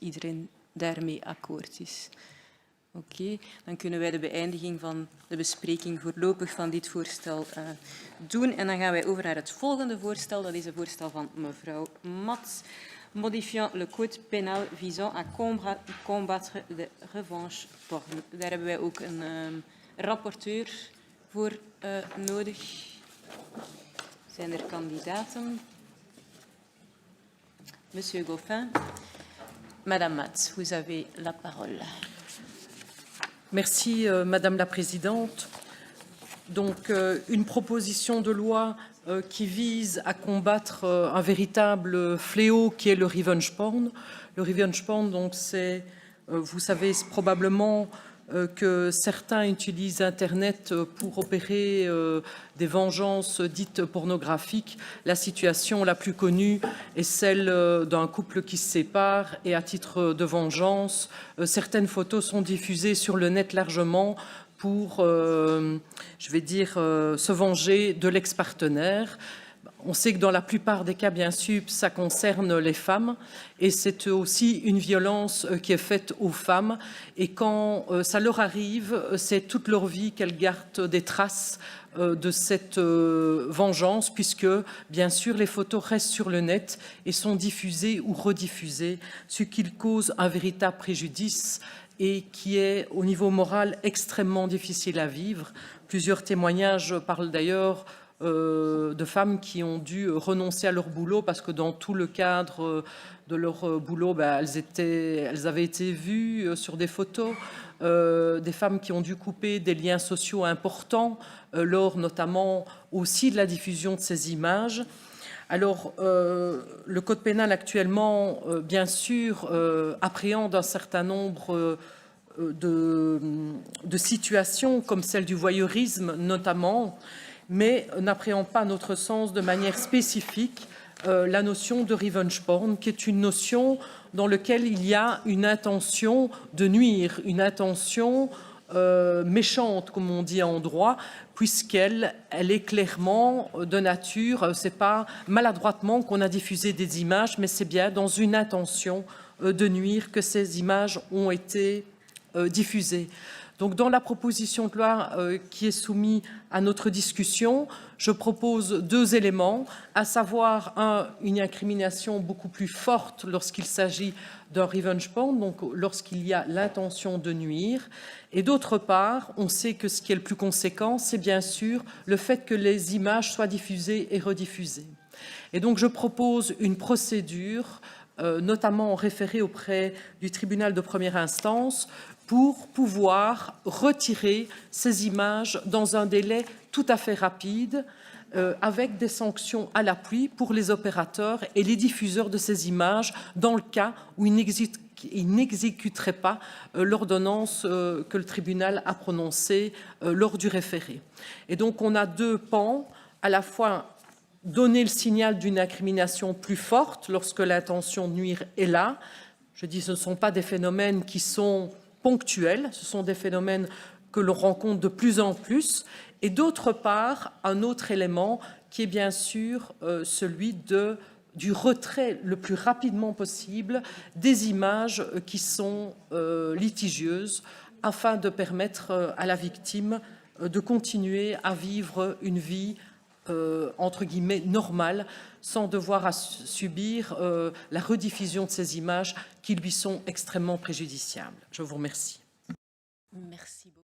iedereen daarmee akkoord is. Oké, dan kunnen wij de beëindiging van de bespreking voorlopig van dit voorstel doen. En dan gaan wij over naar het volgende voorstel. Dat is het voorstel van mevrouw Mats. Modifiant le code pénal visant à combattre de revanche porno. Daar hebben wij ook een rapporteur voor nodig. Zijn er kandidaten? Monsieur Goffin. Madame Mats, vous avez la parole. Merci, Madame la Présidente. Donc, une proposition de loi qui vise à combattre un véritable fléau qui est le revenge porn. Le revenge porn, donc, c'est, vous savez probablement que certains utilisent Internet pour opérer des vengeances dites pornographiques. La situation la plus connue est celle d'un couple qui se sépare et à titre de vengeance, certaines photos sont diffusées sur le net largement pour, je vais dire, se venger de l'ex-partenaire. On sait que dans la plupart des cas, bien sûr, ça concerne les femmes et c'est aussi une violence qui est faite aux femmes. Et quand ça leur arrive, c'est toute leur vie qu'elles gardent des traces de cette vengeance puisque, bien sûr, les photos restent sur le net et sont diffusées ou rediffusées, ce qui cause un véritable préjudice et qui est, au niveau moral, extrêmement difficile à vivre. Plusieurs témoignages parlent d'ailleurs de femmes qui ont dû renoncer à leur boulot parce que dans tout le cadre de leur boulot, elles avaient été vues sur des photos. Des femmes qui ont dû couper des liens sociaux importants lors notamment aussi de la diffusion de ces images. Alors, le Code pénal actuellement, bien sûr, appréhende un certain nombre de situations comme celle du voyeurisme notamment, mais n'appréhende pas, à notre sens, de manière spécifique la notion de revenge porn, qui est une notion dans laquelle il y a une intention de nuire, une intention méchante, comme on dit en droit, puisqu'elle est clairement de nature, c'est pas maladroitement qu'on a diffusé des images, mais c'est bien dans une intention de nuire que ces images ont été diffusées. Donc, dans la proposition de loi qui est soumise à notre discussion, je propose deux éléments, à savoir une incrimination beaucoup plus forte lorsqu'il s'agit d'un revenge porn, donc lorsqu'il y a l'intention de nuire. Et d'autre part, on sait que ce qui est le plus conséquent, c'est bien sûr le fait que les images soient diffusées et rediffusées. Et donc, je propose une procédure, notamment référée auprès du tribunal de première instance, pour pouvoir retirer ces images dans un délai tout à fait rapide, avec des sanctions à l'appui pour les opérateurs et les diffuseurs de ces images dans le cas où ils n'exécuteraient pas l'ordonnance que le tribunal a prononcée lors du référé. Et donc on a deux pans, à la fois donner le signal d'une incrimination plus forte lorsque l'intention de nuire est là. Je dis ce ne sont pas des phénomènes qui sont ponctuels, ce sont des phénomènes que l'on rencontre de plus en plus, et d'autre part, un autre élément qui est bien sûr celui du retrait le plus rapidement possible des images qui sont litigieuses, afin de permettre à la victime de continuer à vivre une vie entre guillemets normale, sans devoir subir la rediffusion de ces images qui lui sont extrêmement préjudiciables. Je vous remercie. Merci beaucoup.